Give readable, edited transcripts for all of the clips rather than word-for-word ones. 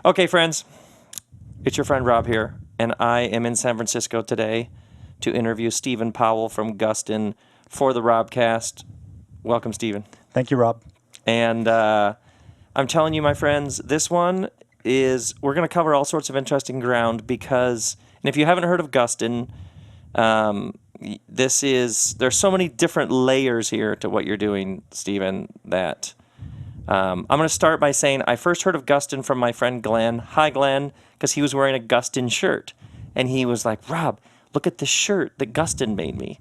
Okay, friends, it's your friend Rob here, and I am in San Francisco today to interview Stephen Powell from Gustin for the RobCast. Welcome, Stephen. Thank you, Rob. And I'm telling you, my friends, this one is, we're going to cover all sorts of interesting ground because, and if you haven't heard of Gustin, there's so many different layers here to what you're doing, Stephen, that I'm going to start by saying I first heard of Gustin from my friend Glenn. Hi, Glenn, because he was wearing a Gustin shirt. And he was like, Rob, look at this shirt that Gustin made me.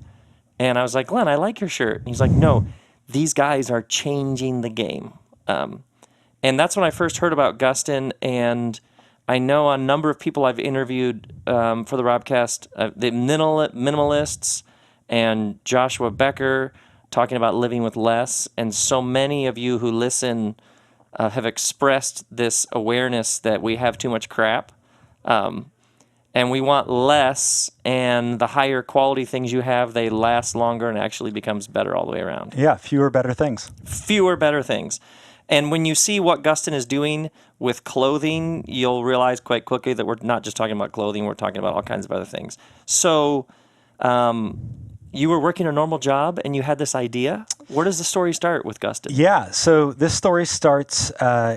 And I was like, Glenn, I like your shirt. And he's like, no, these guys are changing the game. And that's when I first heard about Gustin. And I know a number of people I've interviewed for the RobCast, the Minimalists and Joshua Becker, talking about living with less, and so many of you who listen have expressed this awareness that we have too much crap, and we want less, and the higher quality things you have, they last longer and actually becomes better all the way around. Yeah, fewer, better things. Fewer, better things. And when you see what Gustin is doing with clothing, you'll realize quite quickly that we're not just talking about clothing, we're talking about all kinds of other things. So, you were working a normal job and you had this idea. Where does the story start with Gustin? Yeah, so this story starts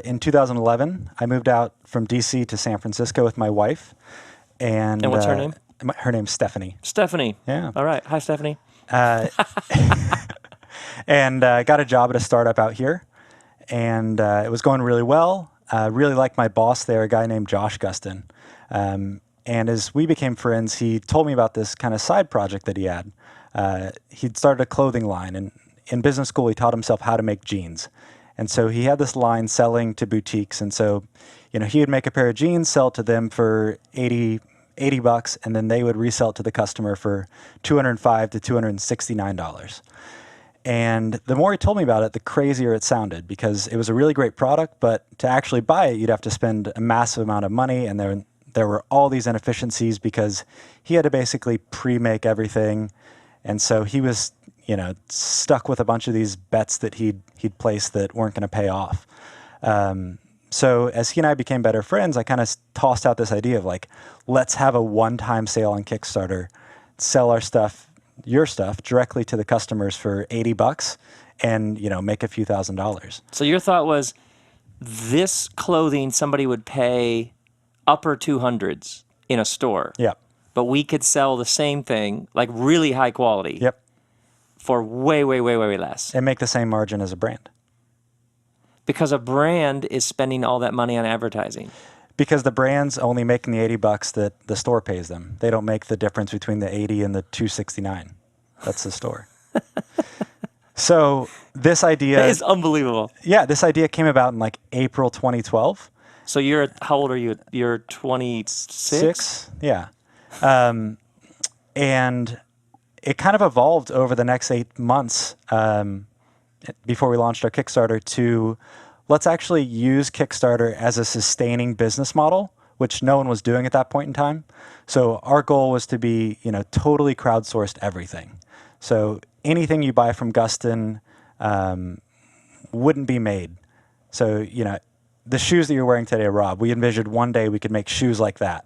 in 2011. I moved out from D.C. to San Francisco with my wife. And what's her name? Her name's Stephanie. Stephanie. Yeah. All right. Hi, Stephanie. And got a job at a startup out here. And it was going really well. Really liked my boss there, a guy named Josh Gustin. And as we became friends, he told me about this kind of side project that he had. He'd started a clothing line, and in business school, he taught himself how to make jeans. And so he had this line selling to boutiques. And so, he would make a pair of jeans, sell to them for $80, and then they would resell it to the customer for $205 to $269. And the more he told me about it, the crazier it sounded, because it was a really great product, but to actually buy it, you'd have to spend a massive amount of money, and there were all these inefficiencies because he had to basically pre-make everything. And so he was, stuck with a bunch of these bets that he'd placed that weren't going to pay off. So as he and I became better friends, I kind of tossed out this idea of let's have a one-time sale on Kickstarter, sell your stuff directly to the customers for $80 and, make a few $1,000s. So your thought was this clothing somebody would pay upper 200s in a store. Yeah. But we could sell the same thing, like really high quality. Yep. For way, way, way, way less. And make the same margin as a brand. Because a brand is spending all that money on advertising. Because the brand's only making the $80 that the store pays them. They don't make the difference between the 80 and the 269. That's the store. So this idea is unbelievable. Yeah, this idea came about in April 2012. So how old are you? You're 26? Yeah. And it kind of evolved over the next 8 months before we launched our Kickstarter to let's actually use Kickstarter as a sustaining business model, which no one was doing at that point in time. So our goal was to be, totally crowdsourced everything. So anything you buy from Gustin wouldn't be made. So, the shoes that you're wearing today, Rob, we envisioned one day we could make shoes like that.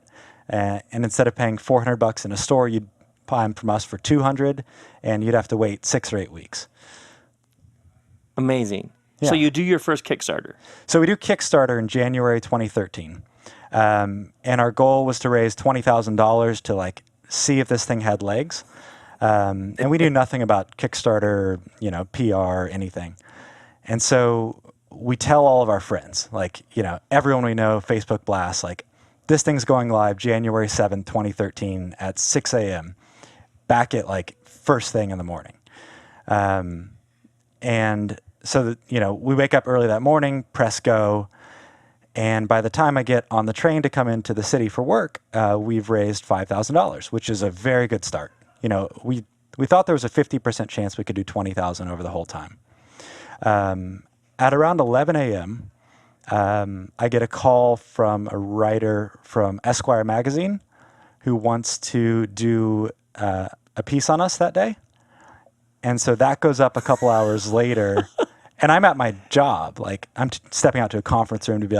And instead of paying $400 in a store, you'd buy them from us for $200, and you'd have to wait 6 or 8 weeks. Amazing. Yeah. So you do your first Kickstarter. So we do Kickstarter in January 2013. And our goal was to raise $20,000 to see if this thing had legs. And we knew nothing about Kickstarter, PR, anything. And so we tell all of our friends, everyone we know, Facebook blasts, this thing's going live January 7th, 2013 at 6 a.m. back at first thing in the morning. And so, we wake up early that morning, press go. And by the time I get on the train to come into the city for work, we've raised $5,000, which is a very good start. We thought there was a 50% chance we could do 20,000 over the whole time. At around 11 a.m., I get a call from a writer from Esquire magazine who wants to do a piece on us that day. And so that goes up a couple hours later. And I'm at my job. I'm stepping out to a conference room to be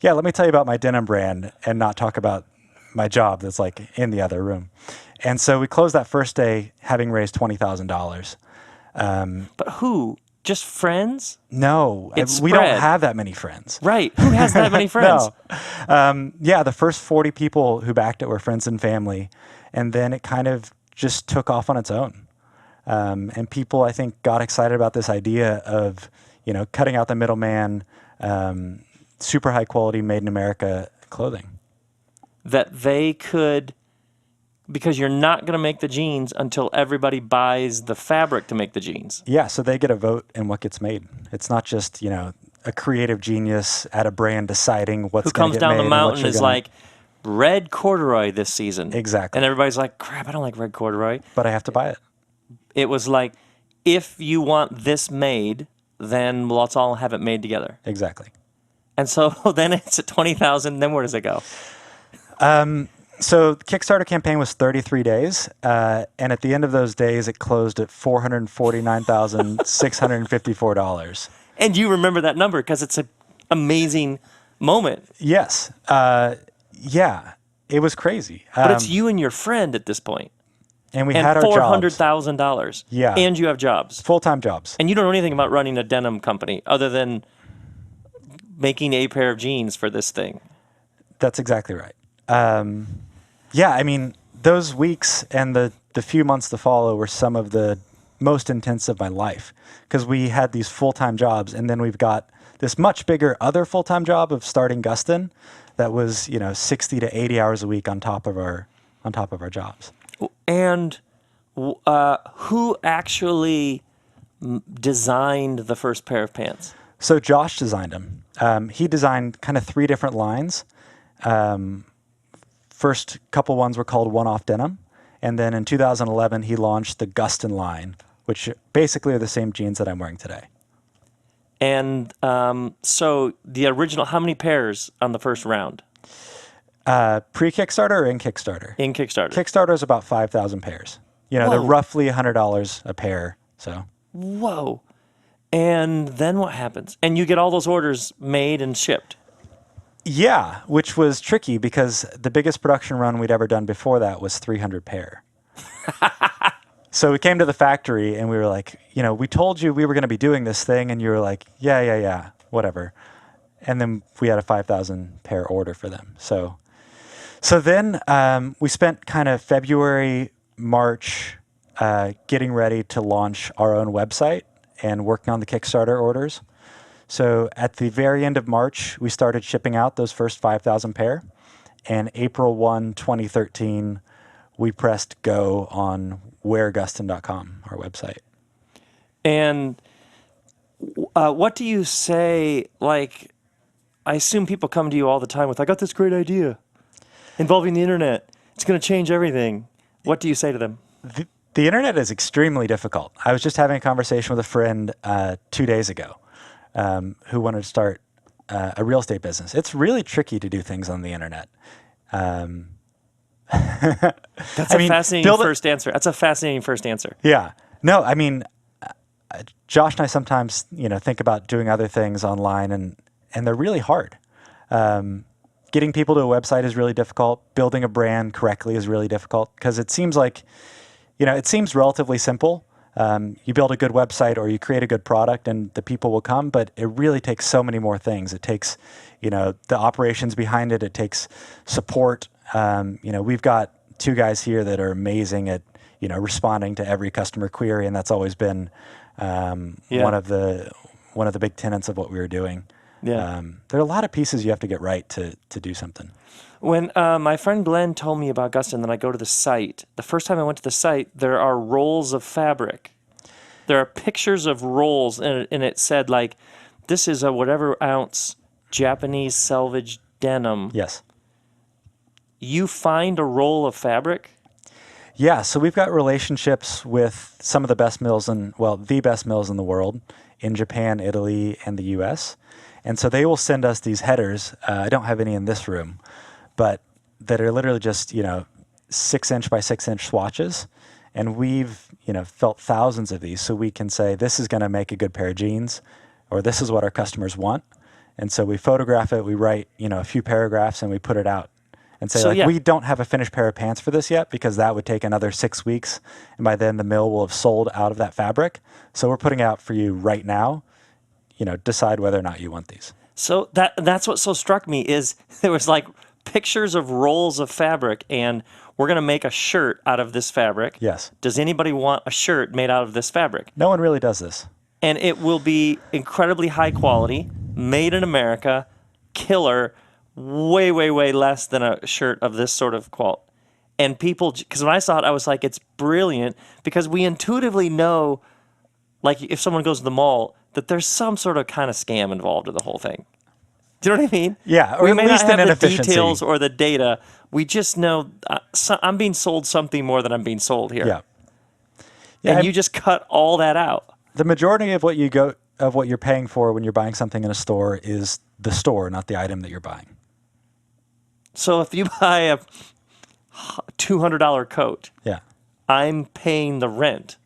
yeah, let me tell you about my denim brand and not talk about my job that's like in the other room. And so we closed that first day having raised $20,000. But who? Just friends? No, It's we don't spread. have that many friends. Right. Who has that many friends? No. Yeah, the first 40 people who backed it were friends and family. And then it kind of just took off on its own. And people, I think, got excited about this idea of, cutting out the middleman, super high quality, made in America clothing. That they could, because you're not going to make the jeans until everybody buys the fabric to make the jeans. Yeah, so they get a vote in what gets made. It's not just, a creative genius at a brand deciding what's Who going to comes get down made the and what mountain you're is gonna- like, red corduroy this season. Exactly. And everybody's like, crap, I don't like red corduroy. But I have to buy it. It was like, if you want this made, then let's all have it made together. Exactly. And so then it's at 20,000. Then where does it go? So the Kickstarter campaign was 33 days, and at the end of those days, it closed at $449,654. And you remember that number because it's an amazing moment. Yes. Yeah, it was crazy. But it's you and your friend at this point. And we And had our jobs, $400,000. Yeah. And you have jobs. full-time jobs. And you don't know anything about running a denim company other than making a pair of jeans for this thing. That's exactly right. Yeah, I mean, those weeks and the few months to follow were some of the most intense of my life because we had these full-time jobs, and then we've got this much bigger other full-time job of starting Gustin that was 60 to 80 hours a week on top of our jobs. And who actually designed the first pair of pants? So Josh designed them. He designed kind of 3 different lines. First couple ones were called one-off denim. And then in 2011, he launched the Gustin line, which basically are the same jeans that I'm wearing today. And so the original, how many pairs on the first round? Pre-Kickstarter or in Kickstarter? In Kickstarter. Kickstarter is about 5,000 pairs. They're Whoa. roughly $100 a pair. So Whoa. And then what happens? And you get all those orders made and shipped. yeah, which was tricky because the biggest production run we'd ever done before that was 300 pair. So we came to the factory and we were like, we told you we were going to be doing this thing, and you were like, yeah, whatever. And then we had a 5,000 pair order for them. So then we spent kind of February, March getting ready to launch our own website and working on the Kickstarter orders. So at the very end of March, we started shipping out those first 5,000 pair. And April 1, 2013, we pressed go on weargustin.com, our website. And what do you say? Like, I assume people come to you all the time with, I got this great idea involving the internet. It's going to change everything. What do you say to them? The internet is extremely difficult. I was just having a conversation with a friend 2 days ago who wanted to start a real estate business. It's really tricky to do things on the internet. That's a fascinating first answer. That's a fascinating first answer. Yeah. No, I mean, Josh and I sometimes, think about doing other things online, and they're really hard. Getting people to a website is really difficult. Building a brand correctly is really difficult because it seems like, it seems relatively simple. You build a good website or you create a good product and the people will come, but it really takes so many more things. It takes, the operations behind it. It takes support. We've got 2 guys here that are amazing at, responding to every customer query, and that's always been one of the big tenets of what we were doing. Yeah. There are a lot of pieces you have to get right to do something. When my friend Glenn told me about Gustin, then I go to the site. The first time I went to the site, there are rolls of fabric. There are pictures of rolls, and it said, like, this is a whatever ounce Japanese selvage denim. Yes. You find a roll of fabric? Yeah, so we've got relationships with some of the best mills the best mills in the world, in Japan, Italy, and the US. And so they will send us these headers. I don't have any in this room, but that are literally just, 6-inch by 6-inch swatches. And we've, felt thousands of these. So we can say, this is going to make a good pair of jeans, or this is what our customers want. And so we photograph it, we write, a few paragraphs, and we put it out and say, So, yeah. we don't have a finished pair of pants for this yet because that would take another 6 weeks. And by then the mill will have sold out of that fabric. So we're putting it out for you right now. Decide whether or not you want these. So that's what so struck me is there was like pictures of rolls of fabric, and we're going to make a shirt out of this fabric. Yes. Does anybody want a shirt made out of this fabric? No one really does this. And it will be incredibly high quality, made in America, killer, way, way, way less than a shirt of this sort of quality. And people, because when I saw it, I was like, it's brilliant, because we intuitively know, like if someone goes to the mall, that there's some sort of kind of scam involved in the whole thing. Do you know what I mean? Yeah, or we at may least not an have the inefficiency. details or the data. We just know I'm being sold something more than I'm being sold here. Yeah. And you just cut all that out. The majority of what you're paying for when you're buying something in a store is the store, not the item that you're buying. So if you buy a $200 coat, Yeah. I'm paying the rent.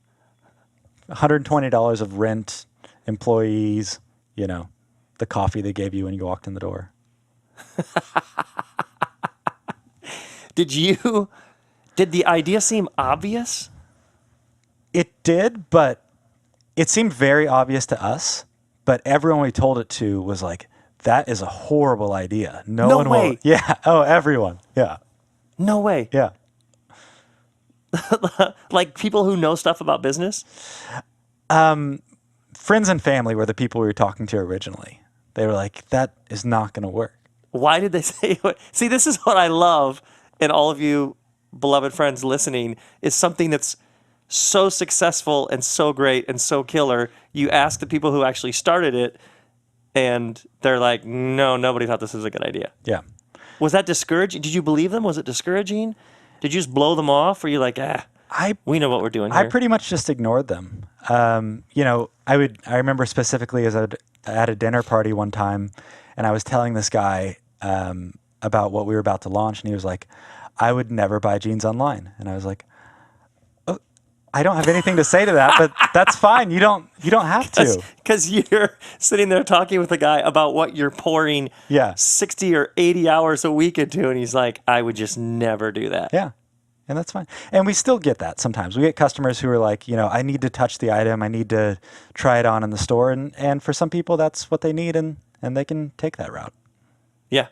$120 of rent, employees, the coffee they gave you when you walked in the door. Did the idea seem obvious? It did, but it seemed very obvious to us. But everyone we told it to was like, that is a horrible idea. No one way. will. Yeah. Oh, everyone. Yeah. No way. Yeah. Like people who know stuff about business? Friends and family were the people we were talking to originally. They were like, that is not going to work. Why did they say what? See, this is what I love in all of you beloved friends listening, is something that's so successful and so great and so killer. You ask the people who actually started it, and they're like, no, nobody thought this was a good idea. Yeah. Was that discouraging? Did you believe them? Was it discouraging? Did you just blow them off? Or you like, we know what we're doing here? I pretty much just ignored them. I remember specifically at a dinner party one time, and I was telling this guy about what we were about to launch, and he was like, I would never buy jeans online. And I was like, oh, I don't have anything to say to that, but that's fine. You don't have to. Because you're sitting there talking with a guy about what you're pouring 60 or 80 hours a week into, and he's like, I would just never do that. Yeah. And that's fine. And we still get that sometimes. We get customers who are like, I need to touch the item. I need to try it on in the store. And for some people, that's what they need, and they can take that route. Yeah.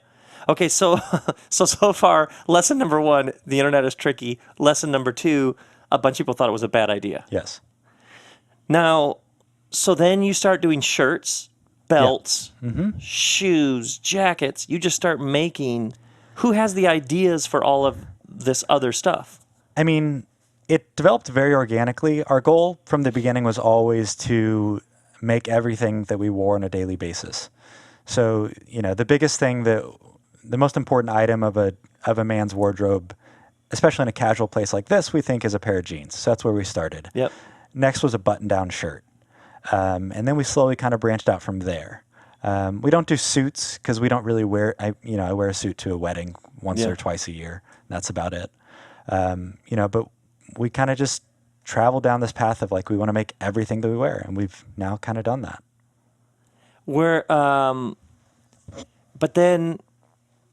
Okay, so far, lesson number 1, the internet is tricky. Lesson number 2, a bunch of people thought it was a bad idea. Yes. Now, so then you start doing shirts, belts, shoes, jackets. You just start making. Who has the ideas for all of this other stuff? I mean, it developed very organically. Our goal from the beginning was always to make everything that we wore on a daily basis. So, the biggest thing, the most important item of a man's wardrobe, especially in a casual place like this, we think is a pair of jeans. So that's where we started. Yep. Next was a button-down shirt. And then we slowly kind of branched out from there. We don't do suits because we don't really wear, I wear a suit to a wedding once or twice a year. That's about it. But we kind of just traveled down this path of like, we want to make everything that we wear. And we've now kind of done that. But then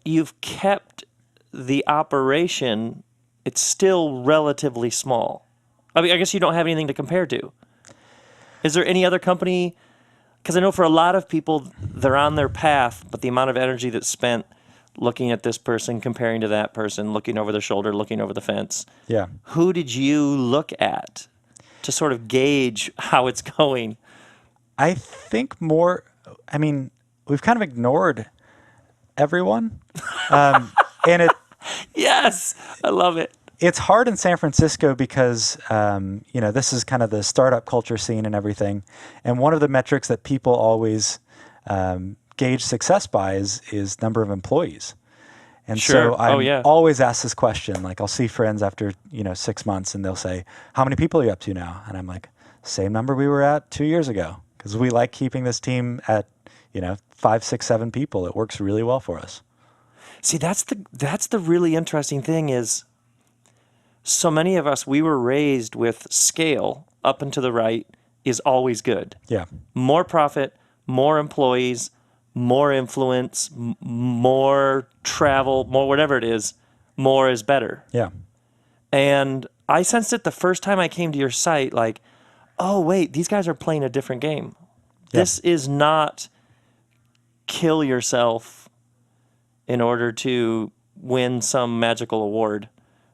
you've kept the operation, it's still relatively small. I mean, I guess you don't have anything to compare to. Is there any other company? Because I know for a lot of people, they're on their path, but the amount of energy that's spent looking at this person, comparing to that person, looking over their shoulder, looking over the fence. Yeah. Who did you look at to sort of gauge how it's going? I think we've kind of ignored everyone. And Yes, I love it. it's hard in San Francisco because, this is kind of the startup culture scene and everything. And one of the metrics that people always gauge success by is number of employees. And Sure. so I'm Oh, yeah. always asked this question. Like I'll see friends after, 6 months and they'll say, how many people are you up to now? And I'm like, same number we were at 2 years ago. Because we like keeping this team at, 5, 6, 7 people. It works really well for us. See, that's the really interesting thing is so many of us, we were raised with scale up and to the right is always good. Yeah. More profit, more employees, more influence, more travel, more whatever it is, more is better. Yeah. And I sensed it the first time I came to your site, like, oh, wait, these guys are playing a different game. Yeah. This is not kill yourself in order to win some magical award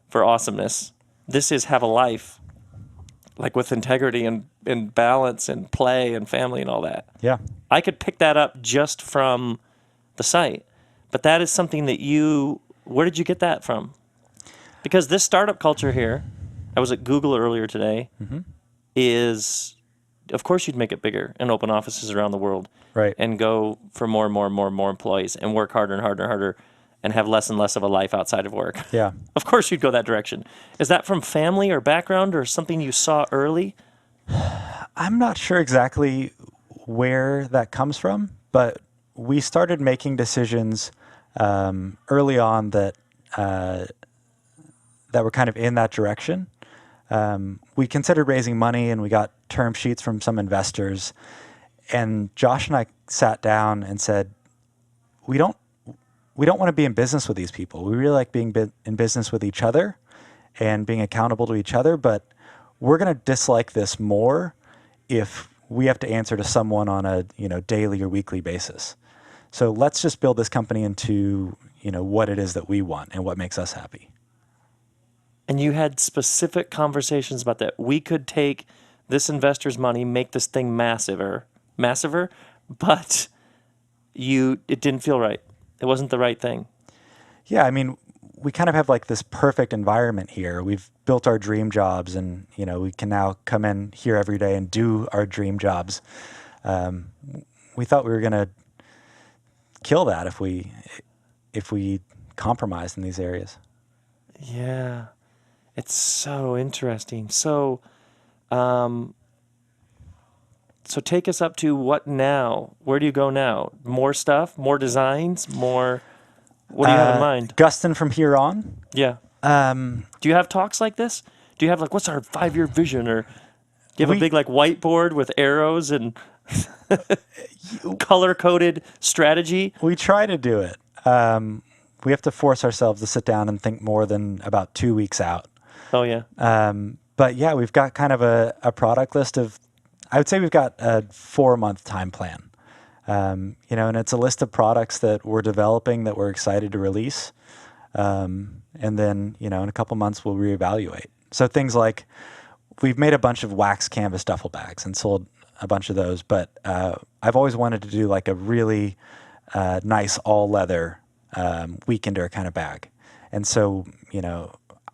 for awesomeness. This is have a life, like with integrity and balance and play and family and all that. Yeah. I could pick that up just from the site. But that is something that where did you get that from? Because this startup culture here, I was at Google earlier today, is, of course you'd make it bigger and open offices around the world. Right. And go for more and more and more and more employees and work harder and harder and harder and have less and less of a life outside of work. Yeah. Of course you'd go that direction. Is that from family or background or something you saw early? I'm not sure exactly where that comes from, but we started making decisions early on that were kind of in that direction. We considered raising money, and we got term sheets from some investors. And Josh and I sat down and said, we don't want to be in business with these people. We really like being in business with each other and being accountable to each other, but we're going to dislike this more if we have to answer to someone on a daily or weekly basis. So let's just build this company into what it is that we want and what makes us happy. And you had specific conversations about that. We could take this investor's money, make this thing massiver, but it didn't feel right. It wasn't the right thing. Yeah, I mean, we kind of have like this perfect environment here. We've built our dream jobs, and we can now come in here every day and do our dream jobs. We thought we were going to kill that if we compromised in these areas. Yeah, it's so interesting. So take us up to what now? Where do you go now? More stuff? More designs? More? What do you have in mind? Gustin from here on? Yeah. Do you have talks like this? Do you have what's our 5-year vision? Or do you have a big whiteboard with arrows and color-coded strategy? We try to do it. We have to force ourselves to sit down and think more than about 2 weeks out. Oh, yeah. But yeah, we've got kind of a product list of, I would say we've got a 4-month time plan. And it's a list of products that we're developing that we're excited to release. And then, in a couple months, we'll reevaluate. So things like we've made a bunch of wax canvas duffel bags and sold a bunch of those. But I've always wanted to do like a really nice all leather weekender kind of bag. And so,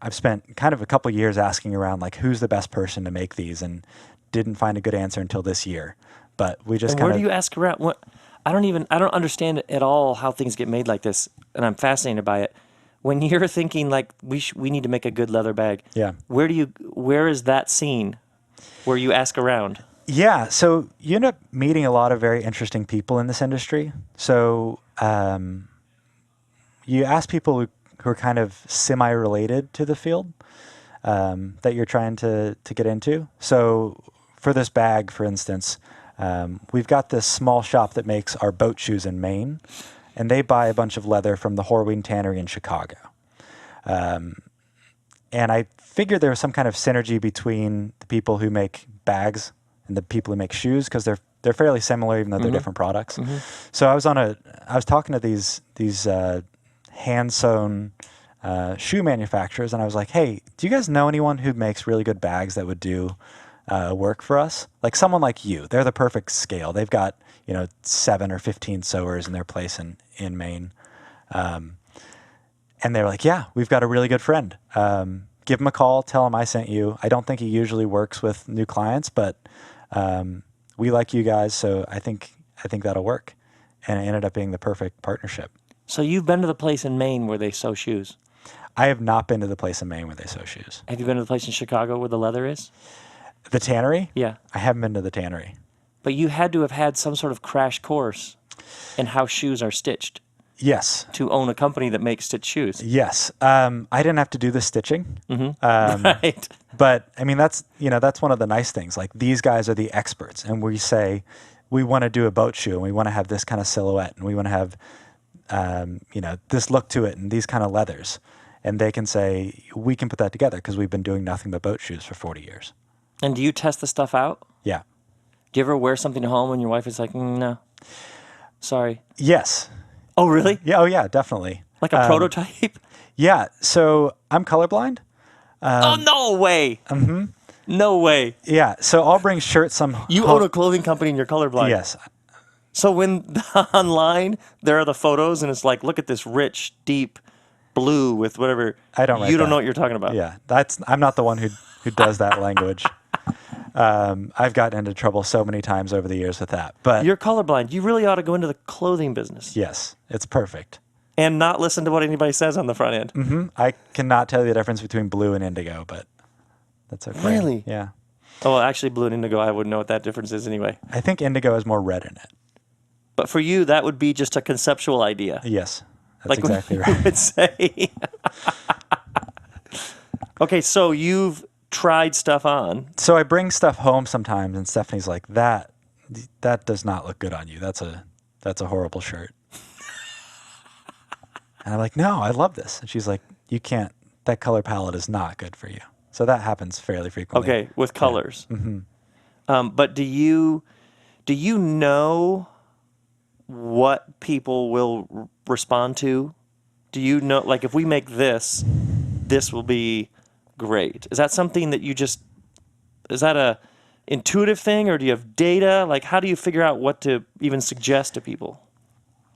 I've spent kind of a couple years asking around who's the best person to make these, and didn't find a good answer until this year. But we just where do you ask around? What I don't understand at all how things get made like this, and I'm fascinated by it. When you're thinking we need to make a good leather bag, yeah, where is that scene where you ask around? Yeah, so you end up meeting a lot of very interesting people in this industry. So you ask people who are kind of semi-related to the field that you're trying to get into. So for this bag, for instance, we've got this small shop that makes our boat shoes in Maine, and they buy a bunch of leather from the Horween Tannery in Chicago. And I figured there was some kind of synergy between the people who make bags and the people who make shoes, because they're fairly similar, even though they're different products. Mm-hmm. So I was talking to these hand sewn shoe manufacturers, and I was like, hey, do you guys know anyone who makes really good bags that would do work for us? Like someone like you. They're the perfect scale. They've got 7 or 15 sewers in their place in Maine. And they were like, yeah, we've got a really good friend. Give him a call, tell him I sent you. I don't think he usually works with new clients, but we like you guys, so I think that'll work. And it ended up being the perfect partnership. So you've been to the place in Maine where they sew shoes? I have not been to the place in Maine where they sew shoes. Have you been to the place in Chicago where the leather is? The tannery? Yeah. I haven't been to the tannery. But you had to have had some sort of crash course in how shoes are stitched. Yes. To own a company that makes stitched shoes. Yes. I didn't have to do the stitching. Mm-hmm. Right. But I mean, that's one of the nice things. Like, these guys are the experts, and we say, we want to do a boat shoe and we want to have this kind of silhouette and we want to have, this look to it and these kind of leathers. And they can say, we can put that together because we've been doing nothing but boat shoes for 40 years. And do you test the stuff out? Yeah. Do you ever wear something home and your wife is like, no, sorry? Yes. Oh, really? Yeah. Oh, yeah, definitely. Like a prototype? Yeah. So I'm colorblind. Oh, no way. Mm-hmm. No way. Yeah. So I'll bring shirts. You own a clothing company and you're colorblind. Yes. So when online there are the photos and it's like, look at this rich, deep blue with whatever. I don't write You don't that. know what you're talking about. Yeah. I'm not the one who does that language. I've gotten into trouble so many times over the years with that. But you're colorblind. You really ought to go into the clothing business. Yes. It's perfect. And not listen to what anybody says on the front end. Mm-hmm. I cannot tell you the difference between blue and indigo, but that's okay. Really? Yeah. Oh, well, actually, blue and indigo, I wouldn't know what that difference is anyway. I think indigo has more red in it. But for you, that would be just a conceptual idea. Yes. That's like exactly you right. would say. Okay, so you've tried stuff on. So I bring stuff home sometimes, and Stephanie's like, that does not look good on you. That's a horrible shirt. And I'm like, no, I love this. And she's like, you can't, that color palette is not good for you. So that happens fairly frequently. Okay, with colors. Yeah. Mm-hmm. But do you know what people will respond to? Do you know, like, if we make this will be great? Is that something that is that a intuitive thing, or do you have data? Like, how do you figure out what to even suggest to people?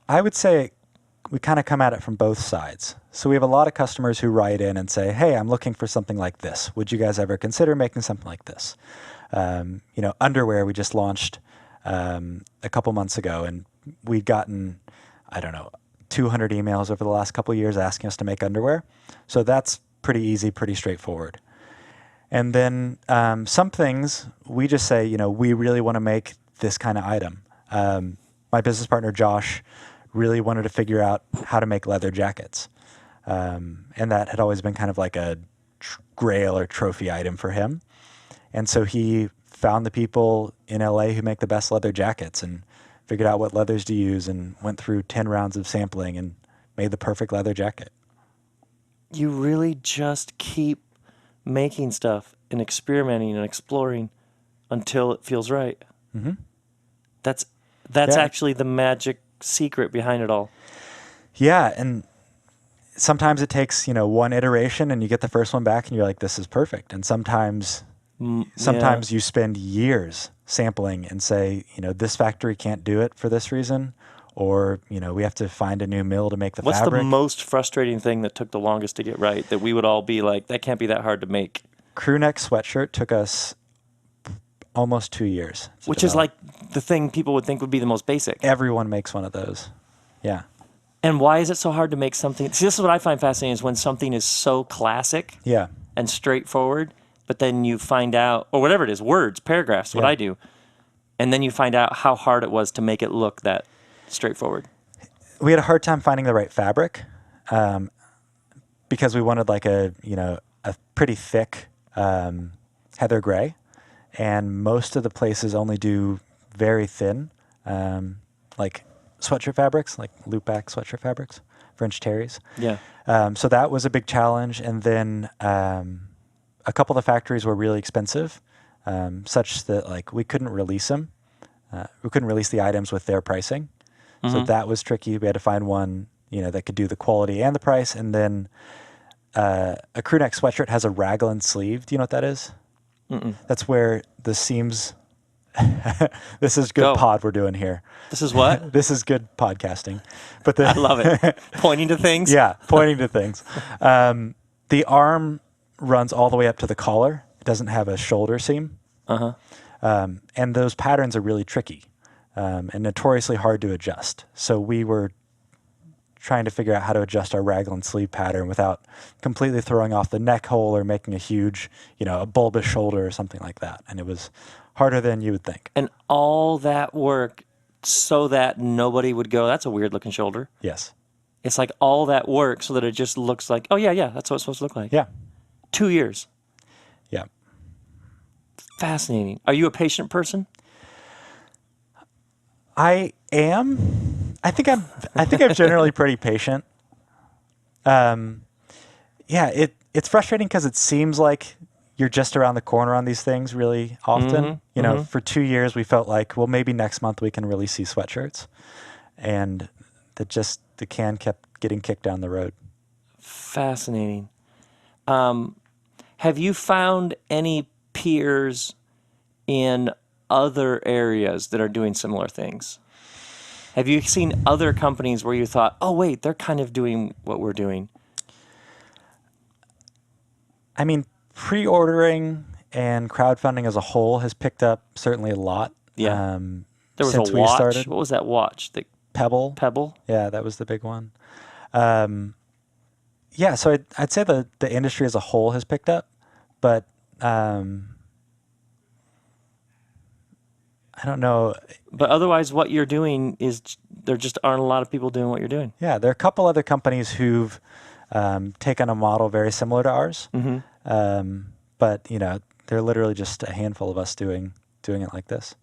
I would say we kind of come at it from both sides. So we have a lot of customers who write in and say, hey, I'm looking for something like this. Would you guys ever consider making something like this? Underwear we just launched a couple months ago, and we'd gotten, 200 emails over the last couple of years asking us to make underwear. So that's pretty easy, pretty straightforward. And then some things we just say, we really want to make this kind of item. My business partner, Josh, really wanted to figure out how to make leather jackets. And that had always been kind of like a grail or trophy item for him. And so he found the people in LA who make the best leather jackets and figured out what leathers to use and went through 10 rounds of sampling and made the perfect leather jacket. You really just keep making stuff and experimenting and exploring until it feels right. Mm-hmm. That's Yeah. actually the magic secret behind it all. Yeah, and sometimes it takes, one iteration and you get the first one back and you're like, this is perfect. And sometimes you spend years sampling and say, this factory can't do it for this reason, or, we have to find a new mill to make the What's fabric. the most frustrating thing that took the longest to get right, that we would all be like, that can't be that hard to make? Crew neck sweatshirt took us almost 2 years. Which is like the thing people would think would be the most basic. Everyone makes one of those. Yeah. And why is it so hard to make something? See, this is what I find fascinating, is when something is so classic Yeah. and straightforward, but then you find out, or whatever it is, words, paragraphs, what Yeah. I do, and then you find out how hard it was to make it look that straightforward. We had a hard time finding the right fabric because we wanted like a pretty thick heather gray, and most of the places only do very thin, like sweatshirt fabrics, like loop back sweatshirt fabrics, French terries. Yeah. So that was a big challenge. And then a couple of the factories were really expensive, such that like we couldn't release them. We couldn't release the items with their pricing. So that was tricky. We had to find one, that could do the quality and the price. And then a crew neck sweatshirt has a raglan sleeve. Do you know what that is? Mm-mm. That's where the seams. This is good Go. pod we're doing here. This is what? This is good podcasting. But I love it. Pointing to things? Yeah, pointing to things. The arm runs all the way up to the collar. It doesn't have a shoulder seam. Uh-huh. And those patterns are really tricky and notoriously hard to adjust. So we were trying to figure out how to adjust our raglan sleeve pattern without completely throwing off the neck hole or making a huge, a bulbous shoulder or something like that. And it was harder than you would think. And all that work so that nobody would go, that's a weird looking shoulder. Yes. It's like all that work so that it just looks like, oh, yeah, that's what it's supposed to look like. Yeah. 2 years. Yeah. Fascinating. Are you a patient person? I am. I think I'm generally pretty patient. Yeah, it's frustrating because it seems like you're just around the corner on these things really often. You know, for 2 years we felt like, well, maybe next month we can really see sweatshirts, and the can kept getting kicked down the road. Fascinating. Have you found any peers in other areas that are doing similar things? Have you seen other companies where you thought, oh, wait, they're kind of doing what we're doing? I mean, pre-ordering and crowdfunding as a whole has picked up certainly a lot. Yeah. There was since a we watch. started. What was that watch? The Pebble. Pebble? Yeah, that was the big one. Yeah, so I'd say the industry as a whole has picked up, but I don't know. But otherwise, what you're doing is there just aren't a lot of people doing what you're doing. Yeah, there are a couple other companies who've taken a model very similar to ours, but you know, there are literally just a handful of us doing it like this.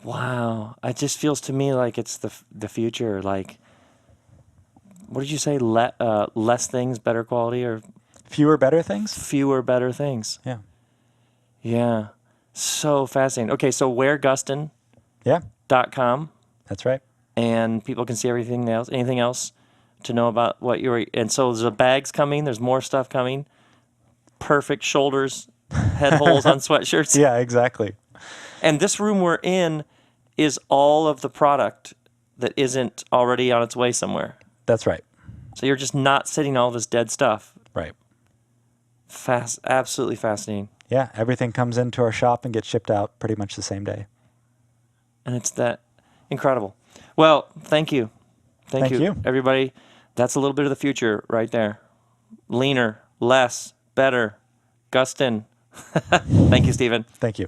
Wow. It just feels to me like it's the future. Like, what did you say? Less things, better quality, or Fewer, better things? fewer, better things? Yeah. Yeah. So fascinating. Okay, so weargustin.com, Yeah, that's right. and people can see everything else. Anything else to know about what you're? And so there's bags coming. There's more stuff coming. Perfect shoulders, head holes on sweatshirts. Yeah, exactly. And this room we're in is all of the product that isn't already on its way somewhere. That's right. So you're just not sitting all this dead stuff. Right. Absolutely fascinating. Yeah, everything comes into our shop and gets shipped out pretty much the same day. And it's that incredible. Well, thank you. Thank you, everybody. That's a little bit of the future right there. Leaner, less, better. Gustin. Thank you, Stephen. Thank you.